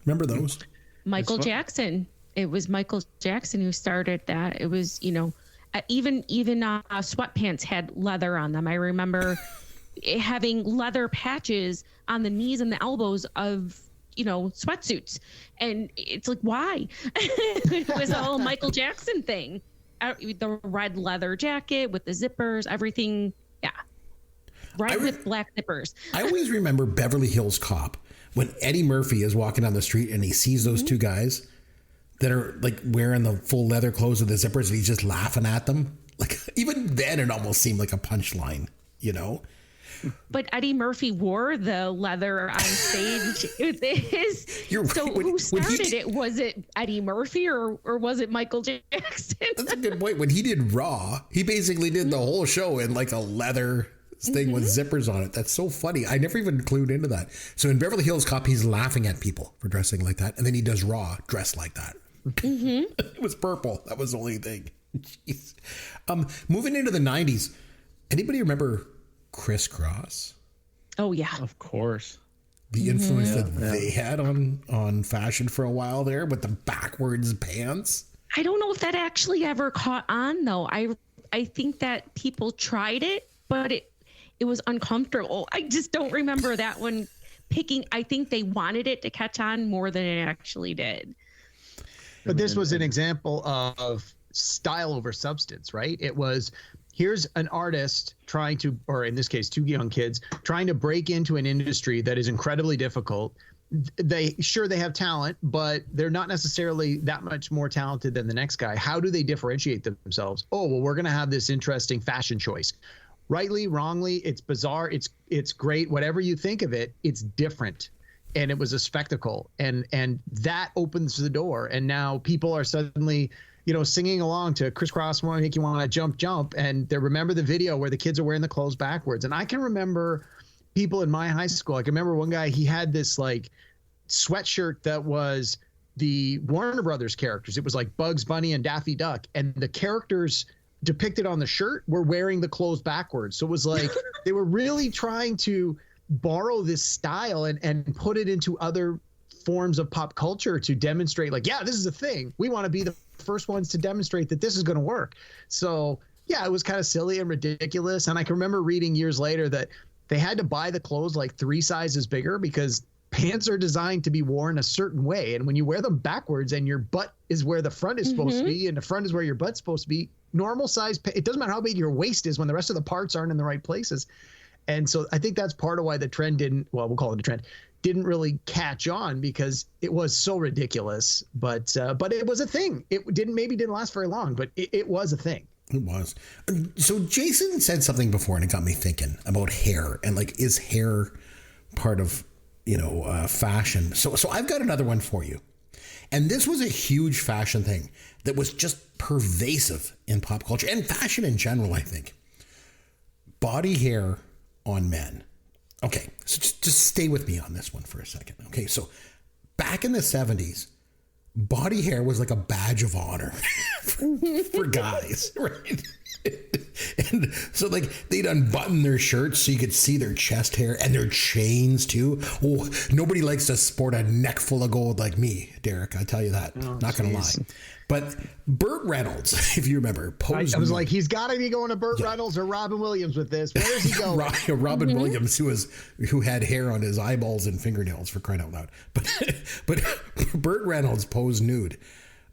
Remember those? Michael Jackson. It was Michael Jackson who started that. It was, even sweatpants had leather on them. I remember having leather patches on the knees and the elbows of, sweatsuits. And it's like, why? It was a whole Michael Jackson thing. The red leather jacket with the zippers, everything. Yeah. Red with black zippers. I always remember Beverly Hills Cop when Eddie Murphy is walking down the street and he sees those two guys that are like wearing the full leather clothes with the zippers and he's just laughing at them. Like even then it almost seemed like a punchline, But Eddie Murphy wore the leather on stage with his. You're right. So who started it? Was it Eddie Murphy or was it Michael Jackson? That's a good point. When he did Raw, he basically did the whole show in like a leather thing with zippers on it. That's so funny. I never even clued into that. So in Beverly Hills Cop, he's laughing at people for dressing like that. And then he does Raw dressed like that. It was purple. That was the only thing. Jeez. Moving into the 90s, anybody remember Criss Cross? Oh, yeah. Of course. The influence that they had on fashion for a while there with the backwards pants. I don't know if that actually ever caught on, though. I think that people tried it, but it was uncomfortable. I just don't remember that one picking. I think they wanted it to catch on more than it actually did. But this was an example of style over substance, right? It was, here's an artist trying to, or in this case, two young kids trying to break into an industry that is incredibly difficult. They have talent, but they're not necessarily that much more talented than the next guy. How do they differentiate themselves? Oh, well, we're going to have this interesting fashion choice. Rightly, wrongly, it's bizarre. It's great. Whatever you think of it, it's different. And it was a spectacle, and that opens the door. And now people are suddenly, singing along to Criss Cross, "Want to Make You Want to Jump, Jump," and they remember the video where the kids are wearing the clothes backwards. And I can remember people in my high school. I can remember one guy. He had this like sweatshirt that was the Warner Brothers characters. It was like Bugs Bunny and Daffy Duck, and the characters depicted on the shirt were wearing the clothes backwards. So it was like they were really trying to borrow this style and put it into other forms of pop culture to demonstrate like, yeah, this is a thing. We want to be the first ones to demonstrate that this is going to work. So yeah, it was kind of silly and ridiculous. And I can remember reading years later that they had to buy the clothes like 3 sizes bigger because pants are designed to be worn a certain way. And when you wear them backwards and your butt is where the front is supposed to be and the front is where your butt's supposed to be, normal size, it doesn't matter how big your waist is when the rest of the parts aren't in the right places. And so I think that's part of why the trend we'll call it a trend, didn't really catch on because it was so ridiculous. But it was a thing. It didn't last very long, but it was a thing. It was. So Jason said something before, and it got me thinking about hair and like, is hair part of, fashion? So I've got another one for you. And this was a huge fashion thing that was just pervasive in pop culture and fashion in general, I think. Body hair on men. Okay, so just stay with me on this one for a second. Okay, so back in the 70s, body hair was like a badge of honor for guys, right? And so like they'd unbutton their shirts so you could see their chest hair and their chains too. Oh, nobody likes to sport a neck full of gold like me, Derek. I tell you that. Not gonna lie. But Burt Reynolds, if you remember, posed. I was like, he's got to be going to Burt Reynolds or Robin Williams with this. Where is he going? Robin Williams, who had hair on his eyeballs and fingernails, for crying out loud. But Burt Reynolds posed nude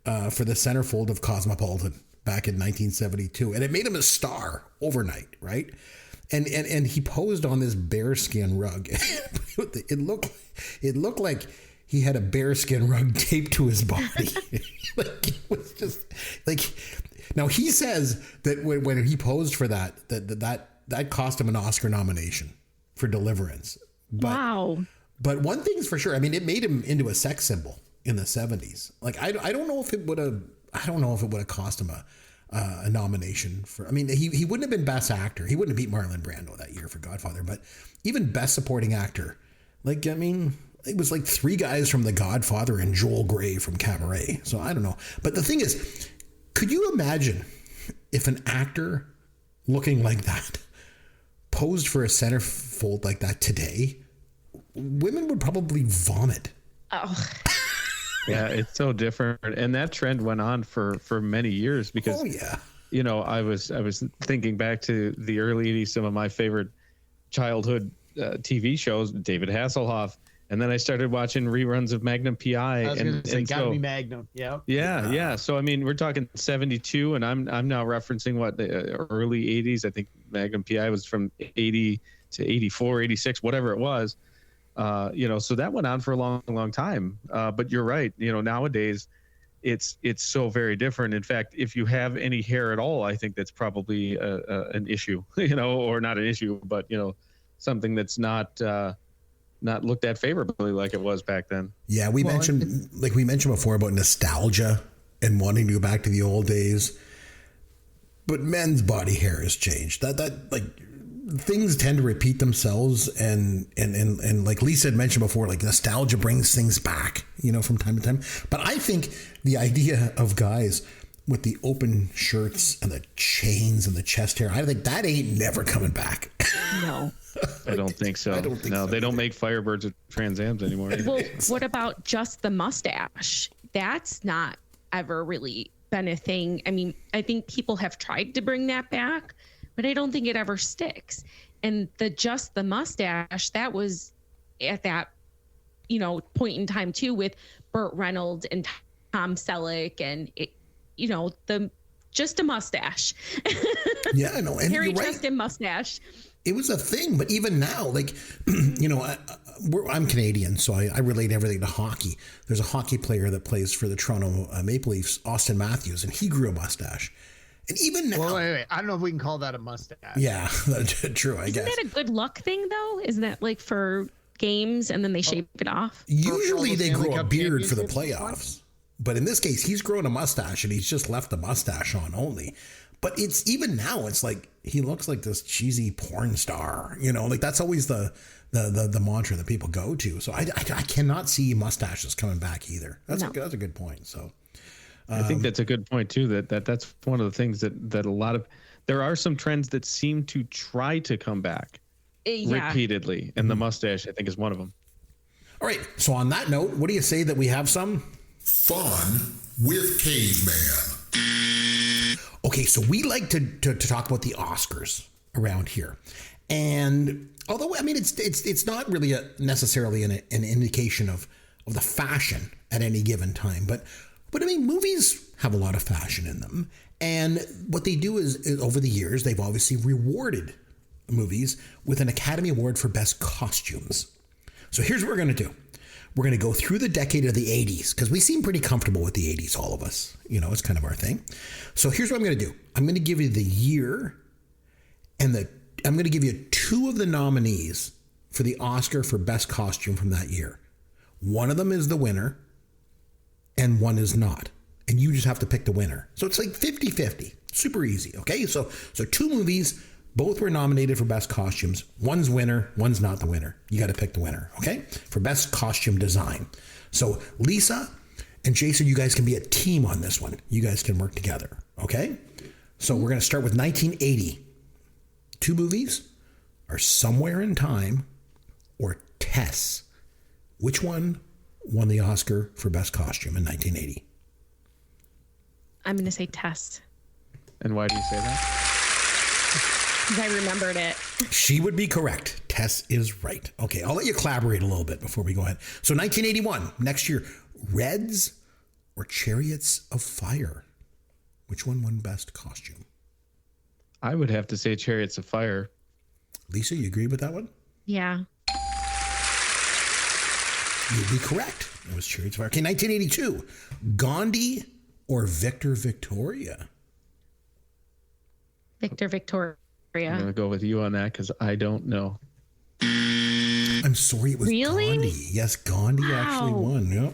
for the centerfold of Cosmopolitan back in 1972, and it made him a star overnight, right? And he posed on this bearskin rug. It looked like he had a bearskin rug taped to his body. Like, it was just like, now he says that when he posed for that cost him an Oscar nomination for Deliverance. Wow. But one thing's for sure, I mean, it made him into a sex symbol in the 70s. Like, I don't know if it would have cost him a nomination for, I mean, he wouldn't have been Best Actor. He wouldn't have beat Marlon Brando that year for Godfather, but even Best Supporting Actor. Like, I mean, it was like three guys from The Godfather and Joel Grey from Cabaret. So I don't know. But the thing is, could you imagine if an actor looking like that posed for a centerfold like that today? Women would probably vomit. Oh. Yeah, it's so different. And that trend went on for many years because, I was thinking back to the early 80s, some of my favorite childhood TV shows, David Hasselhoff. And then I started watching reruns of Magnum PI. I was going to say, gotta be Magnum. Yeah. Yeah. So, I mean, we're talking 72, and I'm now referencing the early 80s. I think Magnum PI was from 80 to 84, 86, whatever it was. So that went on for a long, long time. But you're right. Nowadays, it's so very different. In fact, if you have any hair at all, I think that's probably an issue, or not an issue, but, something that's not looked at favorably like it was back then. Yeah, we mentioned before about nostalgia and wanting to go back to the old days. But men's body hair has changed. That like things tend to repeat themselves, and like Lisa had mentioned before, like nostalgia brings things back, from time to time. But I think the idea of guys with the open shirts and the chains and the chest hair, I think that ain't never coming back. No. I don't think so. They don't make Firebirds or Trans Ams anymore. Well, what about just the mustache? That's not ever really been a thing. I mean, I think people have tried to bring that back, but I don't think it ever sticks. And just the mustache, that was at that, point in time too, with Burt Reynolds and Tom Selleck, and just a mustache. Yeah, I know. And hairy you're chest and mustache. It was a thing, but even now, like, I'm Canadian, so I relate everything to hockey. There's a hockey player that plays for the Toronto Maple Leafs, Austin Matthews, and he grew a mustache. And even now, wait. I don't know if we can call that a mustache. Yeah, true. I guess. Isn't that a good luck thing though? Isn't that like for games and then they shave it off? Usually they grow a beard for the playoffs, but in this case, he's grown a mustache and he's just left the mustache on only. But it's even now, it's like he looks like this cheesy porn star, like that's always the mantra that people go to. So I cannot see mustaches coming back either. That's a good point. So I think that's a good point too. That's one of the things that there are some trends that seem to try to come back repeatedly, and the mustache I think is one of them. All right. So on that note, what do you say that we have some fun with Caveman? Okay, so we like to talk about the Oscars around here, and although I mean it's not really necessarily an indication of the fashion at any given time, but I mean movies have a lot of fashion in them, and what they do is over the years they've obviously rewarded movies with an Academy Award for Best Costumes. So here's what we're going to do. We're going to go through the decade of the 80s because we seem pretty comfortable with the 80s, all of us. You know, it's kind of our thing. So here's what I'm going to do. I'm going to give you the year and I'm going to give you 2 of the nominees for the Oscar for Best Costume from that year. One of them is the winner and one is not. And you just have to pick the winner. So it's like 50-50. Super easy, okay? So 2 movies, both were nominated for Best Costumes. One's winner, one's not the winner. You got to pick the winner, okay? For Best Costume Design. So Lisa and Jason, you guys can be a team on this one. You guys can work together, okay? So we're going to start with 1980. 2 movies are Somewhere in Time or Tess. Which one won the Oscar for Best Costume in 1980? I'm going to say Tess. And why do you say that? Because I remembered it. She would be correct. Tess is right. Okay, I'll let you collaborate a little bit before we go ahead. So 1981, next year, Reds or Chariots of Fire? Which one won Best Costume? I would have to say Chariots of Fire. Lisa, you agree with that one? Yeah. You'd be correct. It was Chariots of Fire. Okay, 1982, Gandhi or Victor Victoria? Victor Victoria. I'm going to go with you on that because I don't know. I'm sorry, it was Gandhi. Yes, Gandhi actually won. Yep.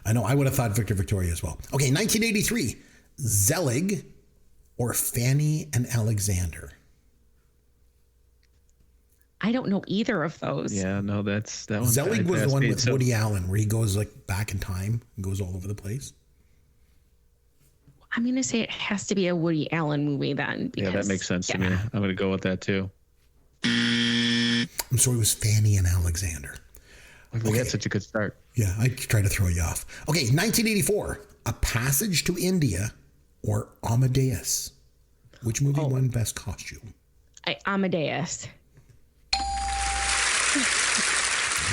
I know, I would have thought Victor Victoria as well. Okay, 1983, Zelig or Fanny and Alexander? I don't know either of those. Yeah, no, that one. Zelig was the one with Woody Allen where he goes like back in time and goes all over the place. I'm going to say it has to be a Woody Allen movie then. Because, that makes sense to me. I'm going to go with that too. I'm sorry, it was Fanny and Alexander. We had such a good start. Yeah, I tried to throw you off. Okay, 1984, A Passage to India or Amadeus? Which movie won Best Costume? Amadeus.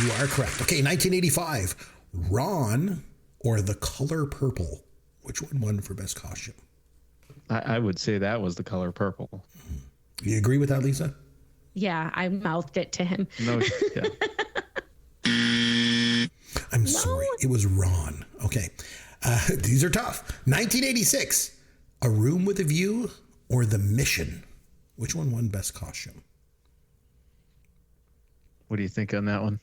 You are correct. Okay, 1985, Ron or The Color Purple? Which one won for Best Costume? I would say that was The Color Purple. You agree with that, Lisa? Yeah, I mouthed it to him. No, yeah. I'm sorry. It was Ron. Okay. These are tough. 1986, A Room with a View or The Mission? Which one won Best Costume? What do you think on that one?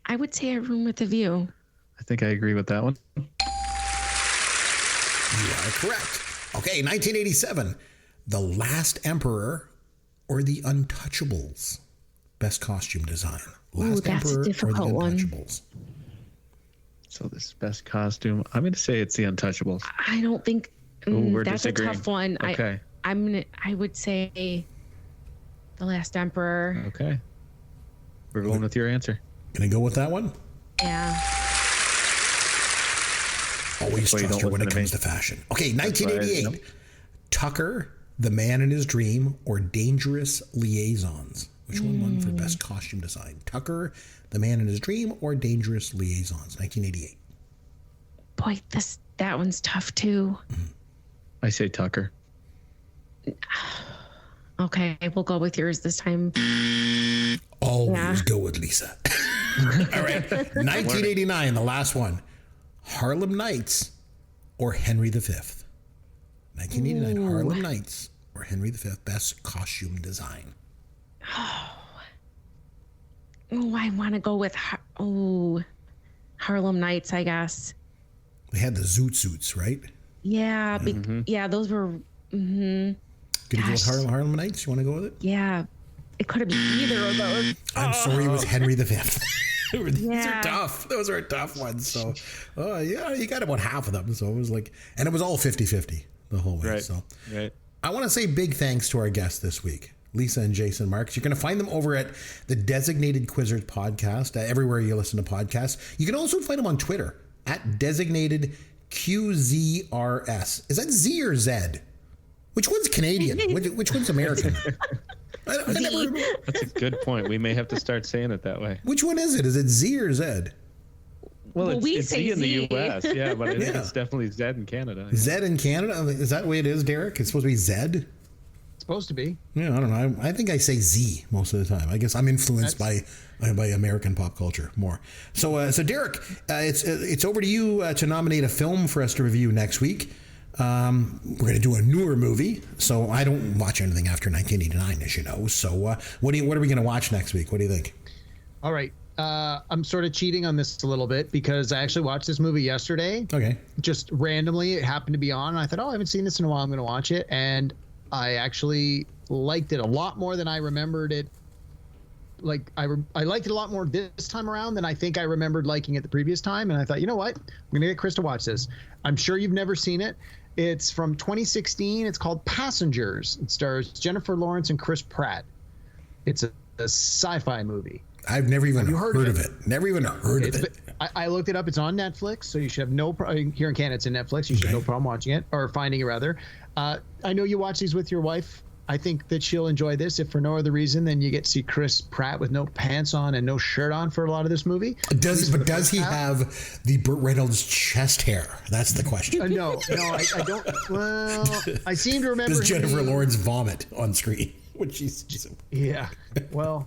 I would say A Room with a View. I think I agree with that one. You are correct. Okay, 1987, The Last Emperor or The Untouchables? Best Costume Design. Last that's Emperor a difficult or The one. Untouchables? So this Best Costume, I'm going to say it's The Untouchables. I don't think We're that's disagreeing. a tough one. Okay. I would say The Last Emperor. Okay. We're going with your answer. Gonna go with that one? Yeah. Always That's why you trust don't her when it listen to comes to fashion. Okay, 1988. Yep. Tucker, The Man in His Dream, or Dangerous Liaisons? Which one won for Best Costume Design? Tucker, The Man in His Dream, or Dangerous Liaisons? 1988. Boy, that one's tough too. I say Tucker. Okay, we'll go with yours this time. Always go with Lisa. All right. 1989, the last one. Harlem Nights or Henry V? 1989, Harlem Nights or Henry V? Best Costume Design. I want to go with Harlem Nights, I guess. They had the zoot suits, right? Yeah, yeah, those were. Gonna go with Harlem Nights? You want to go with it? Yeah, it could have been either of those. I'm sorry, it was Henry V. These are Yeah. tough. Those are tough ones. So, yeah, you got about half of them. So it was like, and it was all 50-50 the whole way. Right. So Right. I want to say big thanks to our guests this week, Lisa and Jason Marks. You're going to find them over at the Designated Quizzers podcast, everywhere you listen to podcasts. You can also find them on Twitter at Designated QZRS. Is that Z or Z? Which one's Canadian? Which one's American? I never, That's a good point. We may have to start saying it that way. which one is it? Is it Z or Z? Well, Well, we it's say Z in the Z. U.S., yeah, but I think Yeah. it's definitely Z in Canada. Z in Canada? Is that the way it is, Derek? It's supposed to be Z? It's supposed to be. Yeah, I don't know. I think I say Z most of the time. I guess I'm influenced by American pop culture more. So Derek, it's over to you to nominate a film for us to review next week. We're going to do a newer movie, so I don't watch anything after 1989, as you know. So what are we going to watch next week? What do you think? All right. I'm sort of cheating on this a little bit because I actually watched this movie yesterday. Okay. Just randomly, it happened to be on. And I thought, I haven't seen this in a while. I'm going to watch it. And I actually liked it a lot more than I remembered it. Like, I liked it a lot more this time around than I think I remembered liking it the previous time. And I thought, you know what? I'm going to get Chris to watch this. I'm sure you've never seen it. It's from 2016. It's called Passengers. It stars Jennifer Lawrence and Chris Pratt. It's a sci-fi movie. I've never even heard of it. Never even heard of it. I looked it up. It's on Netflix, so you should have no problem. Here in Canada, it's in Netflix. You should have no problem watching it or finding it, rather. I know you watch these with your wife. I think that she'll enjoy this, if for no other reason than you get to see Chris Pratt with no pants on and no shirt on for a lot of this movie. Does he have the Burt Reynolds chest hair? That's the question. No, I don't. Well, I seem to remember. Does Jennifer Lawrence vomit on screen when she's Yeah. Well,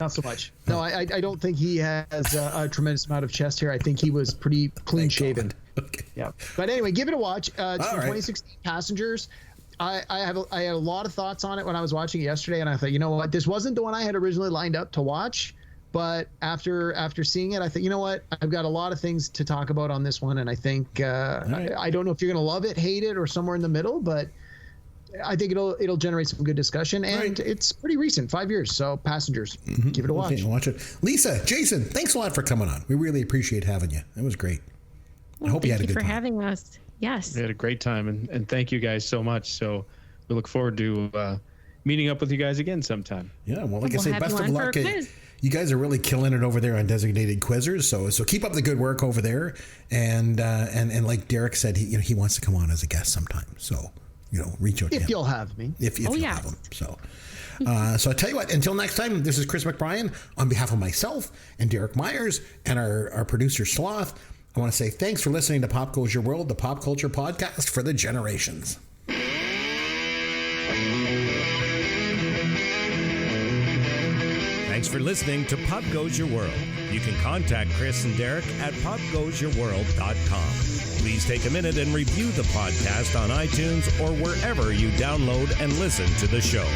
not so much. No, I don't think he has a tremendous amount of chest hair. I think he was pretty clean shaven. Okay. Yeah. But anyway, give it a watch. It's from right. 2016 Passengers. I had a lot of thoughts on it when I was watching it yesterday, and I thought, you know what, this wasn't the one I had originally lined up to watch, but after seeing it, I thought, you know what, I've got a lot of things to talk about on this one, and I think right. I don't know if you're going to love it, hate it, or somewhere in the middle, but I think it'll generate some good discussion, and right. It's pretty recent, 5 years. So Passengers, give it a watch. Okay, watch it. Lisa, Jason, thanks a lot for coming on. We really appreciate having you. It was great. Well, I hope you had a good for time. having us. Yes. We had a great time, and thank you guys so much. So we look forward to meeting up with you guys again sometime. Yeah, well, like I We'll say, have best you of on for luck. a quiz. You guys are really killing it over there on Designated Quizzers. So keep up the good work over there. And like Derek said, he wants to come on as a guest sometime. So reach out to him. If you'll have me. If you'll have him. So I tell you what, until next time, this is Chris McBrien on behalf of myself and Derek Myers and our producer Sloth. I want to say thanks for listening to Pop Goes Your World, the pop culture podcast for the generations. Thanks for listening to Pop Goes Your World. You can contact Chris and Derek at popgoesyourworld.com. Please take a minute and review the podcast on iTunes or wherever you download and listen to the show.